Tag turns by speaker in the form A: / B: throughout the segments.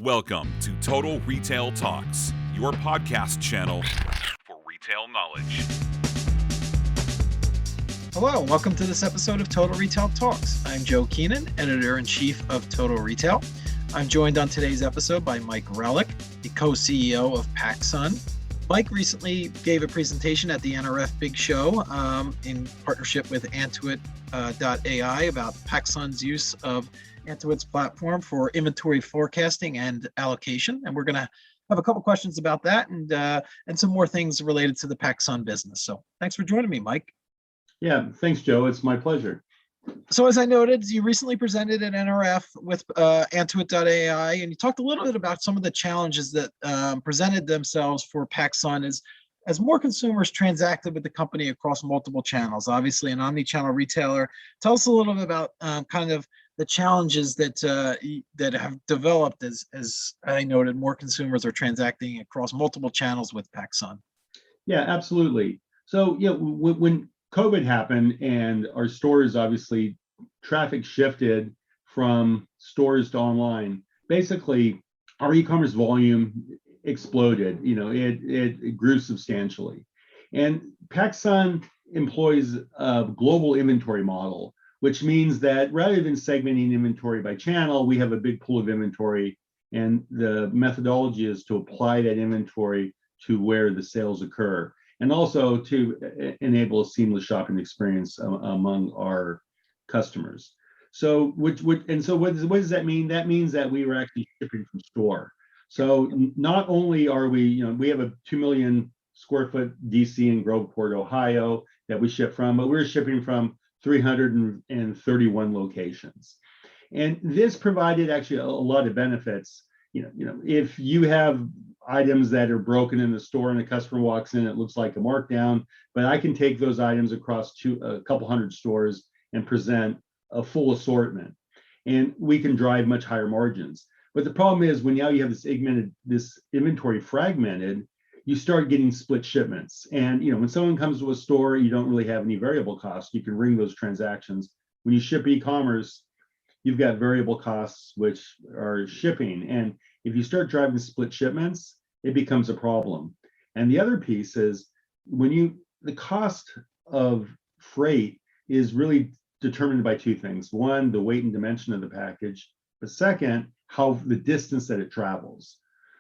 A: Welcome to Total Retail Talks, your podcast channel for retail knowledge.
B: Hello, and welcome to this episode of Total Retail Talks. I'm Joe Keenan, Editor-in-Chief of Total Retail. I'm joined on today's episode by Mike Relich, the co-CEO of PacSun. Mike recently gave a presentation at the NRF Big Show in partnership with Antuit.ai about PacSun's use of Antuit's platform for inventory forecasting and allocation. And we're going to have a couple questions about that and some more things related to the PacSun business. So thanks for joining me, Mike.
C: Yeah, thanks, Joe. It's my pleasure.
B: So as I noted, you recently presented at NRF with Antuit.ai, and you talked a little bit about some of the challenges that presented themselves for PacSun as more consumers transacted with the company across multiple channels. Obviously, an omnichannel retailer. Tell us a little bit about kind of the challenges that have developed as I noted, more consumers are transacting across multiple channels with PacSun.
C: Yeah, absolutely. So yeah, when COVID happened and our stores, obviously traffic shifted from stores to online, basically our e-commerce volume exploded. It grew substantially. And PacSun employs a global inventory model, which means that rather than segmenting inventory by channel, we have a big pool of inventory, and the methodology is to apply that inventory to where the sales occur, and also to enable a seamless shopping experience among our customers. So, what does that mean? That means that we were actually shipping from store. So not only are we have a 2 million square foot DC in Groveport, Ohio that we ship from, but we're shipping from 331 locations. And this provided actually a lot of benefits. If you have items that are broken in the store and the customer walks in, it looks like a markdown, but I can take those items across to a couple hundred stores and present a full assortment, and we can drive much higher margins. But the problem is when now you have this inventory fragmented, you start getting split shipments. And when someone comes to a store, you don't really have any variable costs. You can ring those transactions. When you ship e-commerce, you've got variable costs, which are shipping. And if you start driving split shipments, it becomes a problem. And the other piece is the cost of freight is really determined by two things. One, the weight and dimension of the package, but second, how the distance that it travels.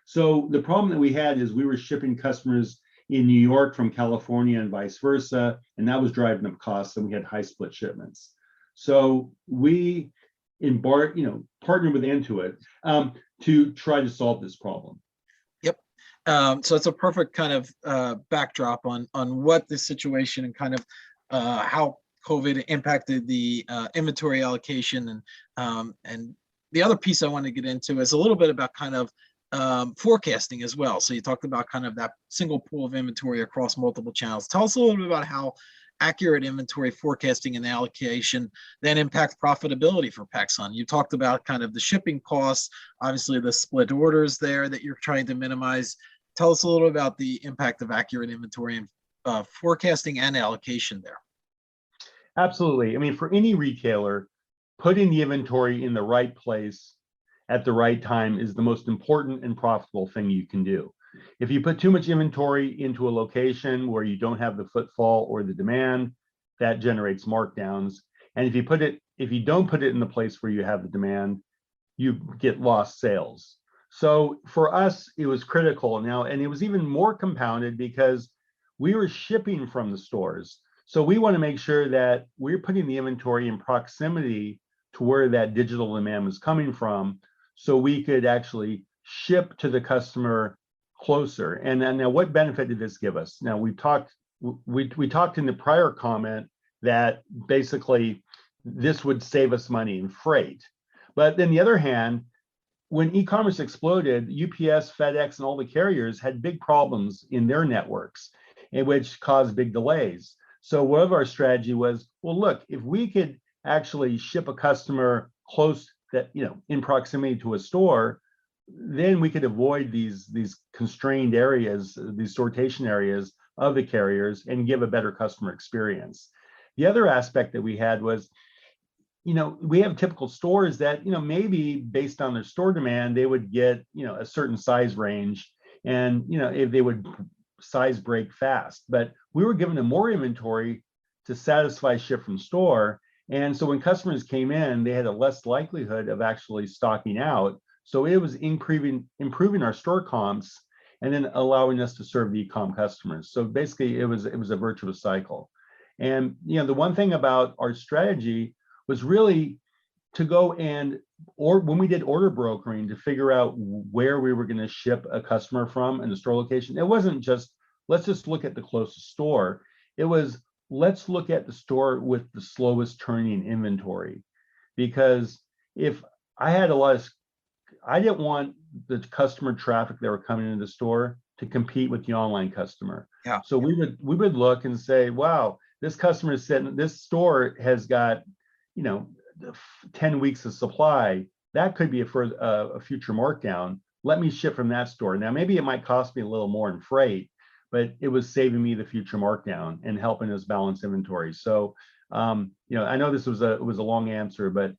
C: So the problem that we had is we were shipping customers in New York from California and vice versa, and that was driving up costs, and we had high split shipments. So we partnered with Antuit to try to solve this problem.
B: Yep. So it's a perfect kind of backdrop on what the situation and kind of how COVID impacted the inventory allocation, and the other piece I want to get into is a little bit about kind of forecasting as well. So you talked about kind of that single pool of inventory across multiple channels. Tell us a little bit about how accurate inventory forecasting and allocation then impact profitability for PacSun. You talked about kind of the shipping costs, obviously the split orders there that you're trying to minimize. Tell us a little about the impact of accurate inventory and forecasting and allocation there.
C: Absolutely. I mean, for any retailer, putting the inventory in the right place at the right time is the most important and profitable thing you can do. If you put too much inventory into a location where you don't have the footfall or the demand, that generates markdowns. And if you don't put it in the place where you have the demand, you get lost sales. So for us, it was critical now, and it was even more compounded because we were shipping from the stores. So we want to make sure that we're putting the inventory in proximity to where that digital demand was coming from, so we could actually ship to the customer closer. And now what benefit did this give us? Now we talked in the prior comment that basically this would save us money in freight. But on the other hand, when e-commerce exploded, UPS, FedEx, and all the carriers had big problems in their networks, which caused big delays. So one of our strategy was, well, look, if we could actually ship a customer close that, in proximity to a store, then we could avoid these constrained areas, these sortation areas of the carriers, and give a better customer experience. The other aspect that we had was we have typical stores that, maybe based on their store demand, they would get, a certain size range, and, if they would size break fast, but we were giving them more inventory to satisfy ship from store. And so when customers came in, they had a less likelihood of actually stocking out. So it was improving our store comps and then allowing us to serve the e-com customers. So basically it was a virtuous cycle. And the one thing about our strategy was really to go and, or when we did order brokering to figure out where we were going to ship a customer from in the store location, it wasn't just, let's just look at the closest store. It was, let's look at the store with the slowest turning inventory. Because if I had I didn't want the customer traffic that were coming into the store to compete with the online customer.
B: Yeah.
C: So we would look and say, wow, this customer is sitting, this store has got, 10 weeks of supply. That could be a future markdown. Let me ship from that store. Now, maybe it might cost me a little more in freight, but it was saving me the future markdown and helping us balance inventory. So, I know this was a long answer, but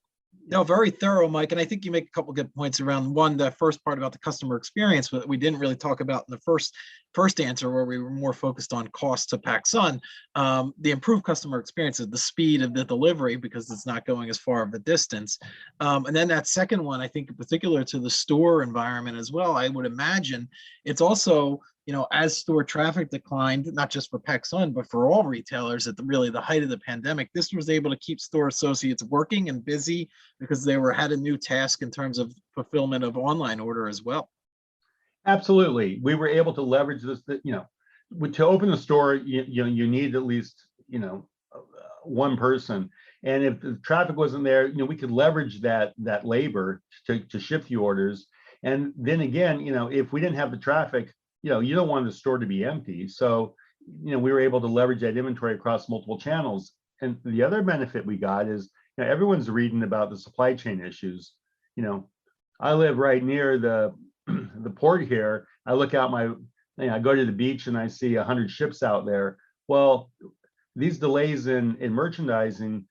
B: no, very thorough, Mike. And I think you make a couple good points around one, the first part about the customer experience, but we didn't really talk about in the first answer, where we were more focused on cost to PacSun. The improved customer experience is the speed of the delivery, because it's not going as far of a distance. And then that second one, I think in particular to the store environment as well, I would imagine it's also, as store traffic declined, not just for PacSun, but for all retailers at the height of the pandemic, this was able to keep store associates working and busy because they had a new task in terms of fulfillment of online order as well.
C: Absolutely. We were able to leverage this, to open the store, you need at least, one person. And if the traffic wasn't there, we could leverage that labor to ship the orders. And then again, if we didn't have the traffic, you don't want the store to be empty. So, we were able to leverage that inventory across multiple channels. And the other benefit we got is, everyone's reading about the supply chain issues. I live right near the port here. I look out I go to the beach and I see 100 ships out there. Well, these delays in merchandising,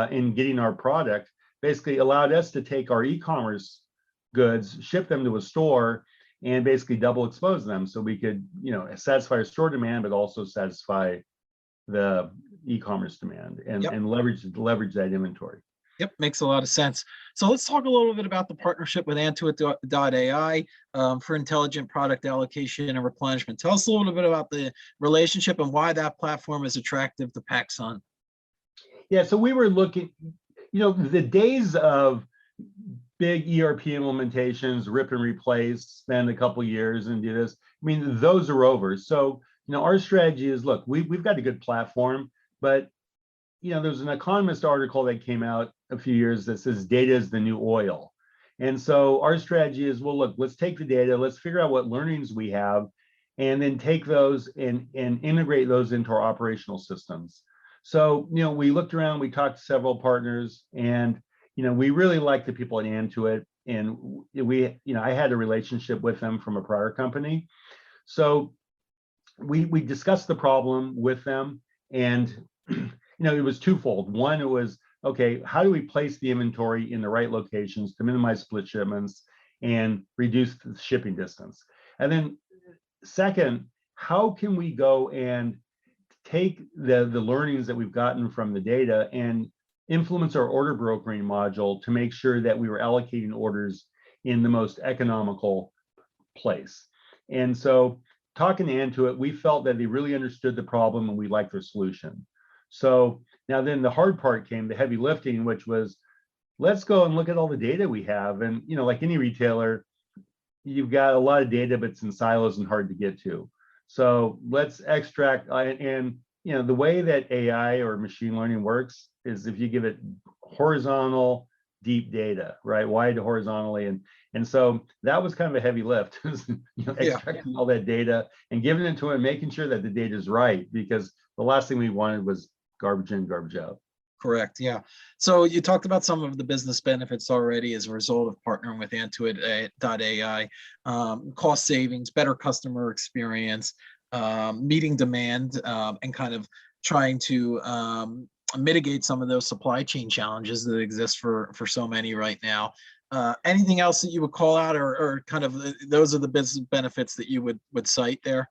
C: in getting our product, basically allowed us to take our e-commerce goods, ship them to a store, and basically double expose them, so we could, satisfy our store demand, but also satisfy the e-commerce demand and,
B: Yep.
C: and leverage that inventory.
B: Yep, makes a lot of sense. So let's talk a little bit about the partnership with Antuit.ai for intelligent product allocation and replenishment. Tell us a little bit about the relationship and why that platform is attractive to PacSun.
C: Yeah, so we were looking, the days of big ERP implementations, rip and replace, spend a couple years and do this, those are over. So, our strategy is, look, we've got a good platform, but there's an Economist article that came out a few years that says data is the new oil. And so our strategy is, well, look, let's take the data, let's figure out what learnings we have, and then take those and integrate those into our operational systems. So, we looked around, we talked to several partners, and, we really like the people at Antuit, and I had a relationship with them from a prior company. So we discussed the problem with them, and it was twofold. One, it was, okay, how do we place the inventory in the right locations to minimize split shipments and reduce the shipping distance? And then second, how can we go and take the learnings that we've gotten from the data and influence our order brokering module to make sure that we were allocating orders in the most economical place? And so talking to Antuit, we felt that they really understood the problem and we liked their solution. So now then the hard part came, the heavy lifting, which was, let's go and look at all the data we have. And, like any retailer, you've got a lot of data, but it's in silos and hard to get to. So let's extract, and the way that AI or machine learning works is if you give it horizontal, deep data, right? Wide horizontally. And so that was kind of a heavy lift, extracting all that data and giving it to it and making sure that the data is right, because the last thing we wanted was garbage in, garbage out.
B: Correct. Yeah. So you talked about some of the business benefits already as a result of partnering with Antuit.ai, cost savings, better customer experience, meeting demand, and kind of trying to mitigate some of those supply chain challenges that exist for so many right now. Anything else that you would call out, or kind of those are the business benefits that you would cite there?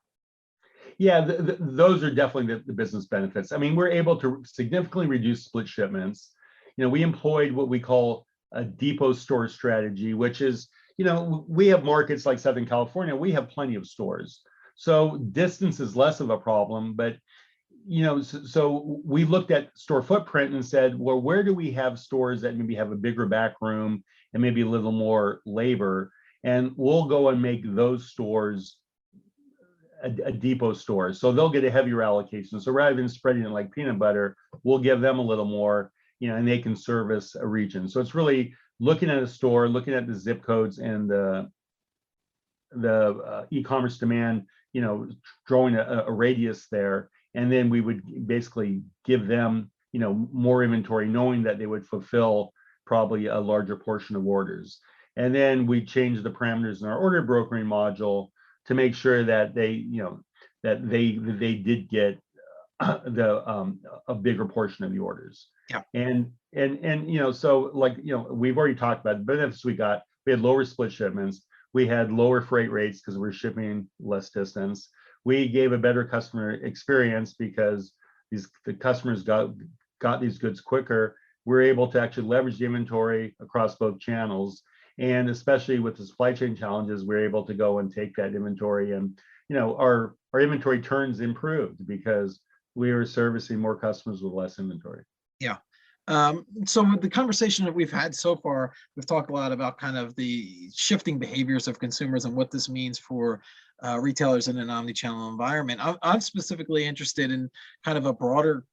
C: Yeah, those are definitely the business benefits. I mean, we're able to significantly reduce split shipments. We employed what we call a depot store strategy, which is, we have markets like Southern California, we have plenty of stores. So distance is less of a problem, but so we looked at store footprint and said, well, where do we have stores that maybe have a bigger back room and maybe a little more labor? And we'll go and make those stores a depot store. So they'll get a heavier allocation. So rather than spreading it like peanut butter, we'll give them a little more, and they can service a region. So it's really looking at a store, looking at the zip codes and the e-commerce demand, drawing a radius there. And then we would basically give them, more inventory, knowing that they would fulfill probably a larger portion of orders. And then we change the parameters in our order brokering module to make sure that they did get a bigger portion of the orders.
B: Yeah.
C: And so we've already talked about the benefits we got. We had lower split shipments. We had lower freight rates because we're shipping less distance. We gave a better customer experience because the customers got these goods quicker. We're able to actually leverage the inventory across both channels. And especially with the supply chain challenges, we're able to go and take that inventory, and our inventory turns improved because we are servicing more customers with less inventory.
B: Yeah. So with the conversation that we've had so far, we've talked a lot about kind of the shifting behaviors of consumers and what this means for retailers in an omnichannel environment. I'm specifically interested in kind of a broader,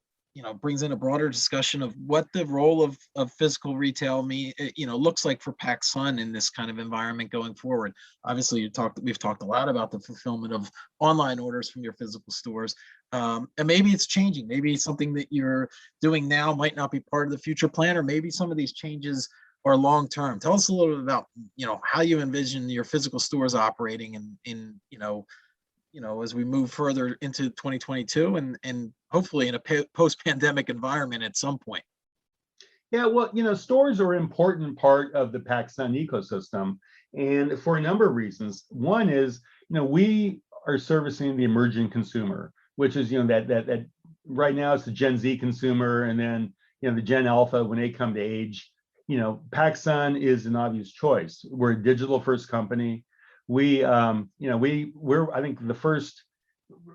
B: brings in a broader discussion of what the role of physical retail looks like for PacSun in this kind of environment going forward. Obviously, we've talked a lot about the fulfillment of online orders from your physical stores. And maybe it's changing. Maybe something that you're doing now might not be part of the future plan, or maybe some of these changes are long term. Tell us a little bit about how you envision your physical stores operating in as we move further into 2022 and hopefully in a post-pandemic environment at some point.
C: Yeah, well, stores are an important part of the PacSun ecosystem, and for a number of reasons. One is, we are servicing the emerging consumer, which is, that right now it's the Gen Z consumer, and then, the Gen Alpha when they come to age. PacSun is an obvious choice. We're a digital first company. We're I think the first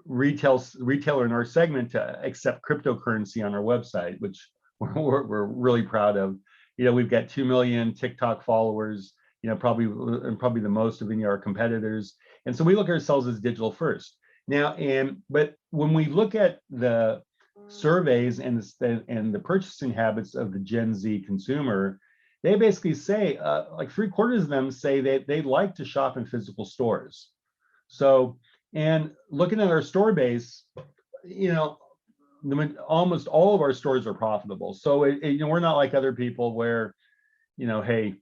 C: retailer in our segment to accept cryptocurrency on our website, which we're really proud of. We've got 2 million TikTok followers, probably the most of any of our competitors. And so we look at ourselves as digital first. Now, but when we look at the surveys and the purchasing habits of the Gen Z consumer, they basically say, like 3/4 of them say that they like to shop in physical stores. So, and looking at our store base, almost all of our stores are profitable. So, we're not like other people where, hey,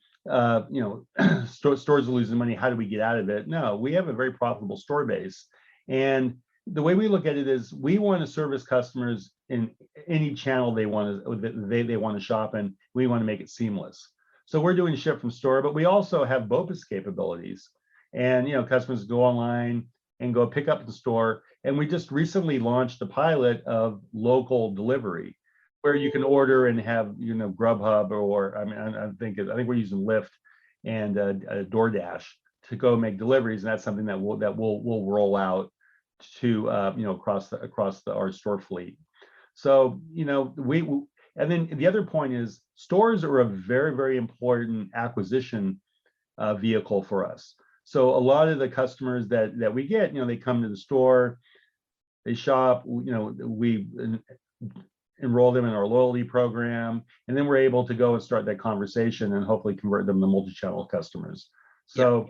C: stores are losing money. How do we get out of it? No, we have a very profitable store base. And the way we look at it is we want to service customers in any channel they want to shop in. We want to make it seamless. So we're doing ship from store, but we also have BOPIS capabilities. And customers go online and go pick up the store. And we just recently launched a pilot of local delivery, where you can order and have Grubhub or I think we're using Lyft and DoorDash to go make deliveries, and that's something that we'll roll out to across our store fleet. So and then the other point is stores are a very, very important acquisition vehicle for us. So a lot of the customers that we get, they come to the store, they shop, we enroll them in our loyalty program, and then we're able to go and start that conversation and hopefully convert them to multi-channel customers. So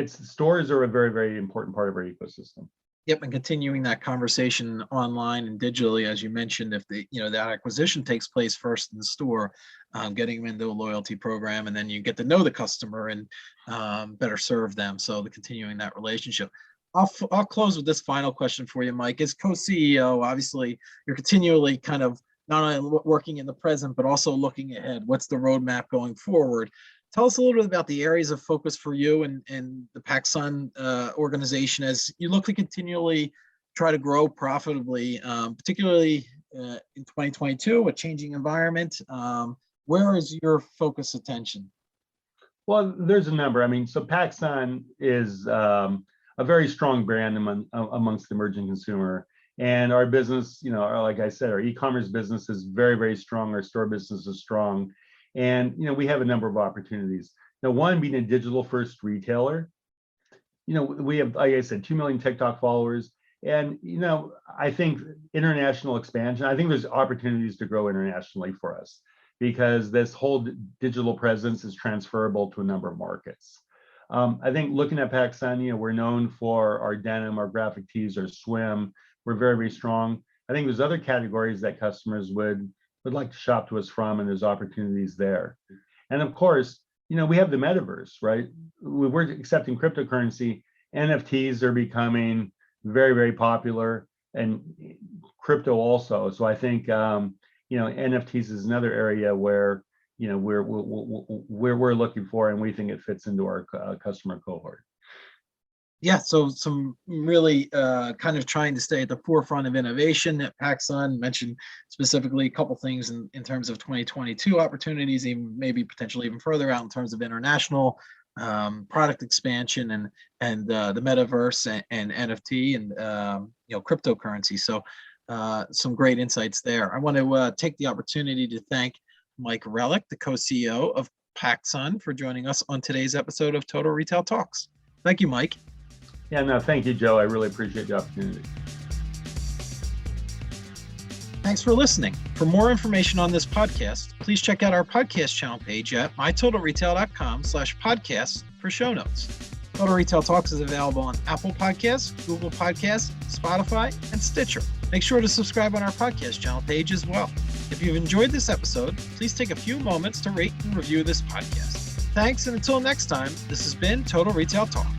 C: stores are a very, very important part of our ecosystem.
B: Yep, and continuing that conversation online and digitally, as you mentioned, if that acquisition takes place first in the store, getting them into a loyalty program, and then you get to know the customer and better serve them. So continuing that relationship. I'll close with this final question for you, Mike. As co-CEO, obviously, you're continually kind of not only working in the present, but also looking ahead. What's the roadmap going forward? Tell us a little bit about the areas of focus for you and the PacSun organization as you look to continually try to grow profitably, particularly in 2022, a changing environment. Where is your focus attention?
C: Well, there's a number. I mean, so PacSun is a very strong brand amongst the emerging consumer. And our business, like I said, our e-commerce business is very, very strong. Our store business is strong. And, we have a number of opportunities. Now, one being a digital first retailer, we have, like I said, 2 million TikTok followers. And, I think international expansion, I think there's opportunities to grow internationally for us because this whole digital presence is transferable to a number of markets. I think looking at PacSun, we're known for our denim, our graphic tees, our swim. We're very, very strong. I think there's other categories that customers would like to shop to us from, and there's opportunities there. And of course, we have the metaverse, right? We're accepting cryptocurrency. NFTs are becoming very, very popular, and crypto also. So I think NFTs is another area where we're looking for, and we think it fits into our customer cohort.
B: Yeah, so some really kind of trying to stay at the forefront of innovation at PacSun. Mentioned specifically a couple things in terms of 2022 opportunities, even maybe potentially even further out in terms of international product expansion and the metaverse and NFT and cryptocurrency. So some great insights there. I want to take the opportunity to thank Mike Relich, the co-CEO of PacSun, for joining us on today's episode of Total Retail Talks. Thank you, Mike.
C: Yeah, no, thank you, Joe. I really appreciate the opportunity.
B: Thanks for listening. For more information on this podcast, please check out our podcast channel page at mytotalretail.com/podcasts for show notes. Total Retail Talks is available on Apple Podcasts, Google Podcasts, Spotify, and Stitcher. Make sure to subscribe on our podcast channel page as well. If you've enjoyed this episode, please take a few moments to rate and review this podcast. Thanks, and until next time, this has been Total Retail Talks.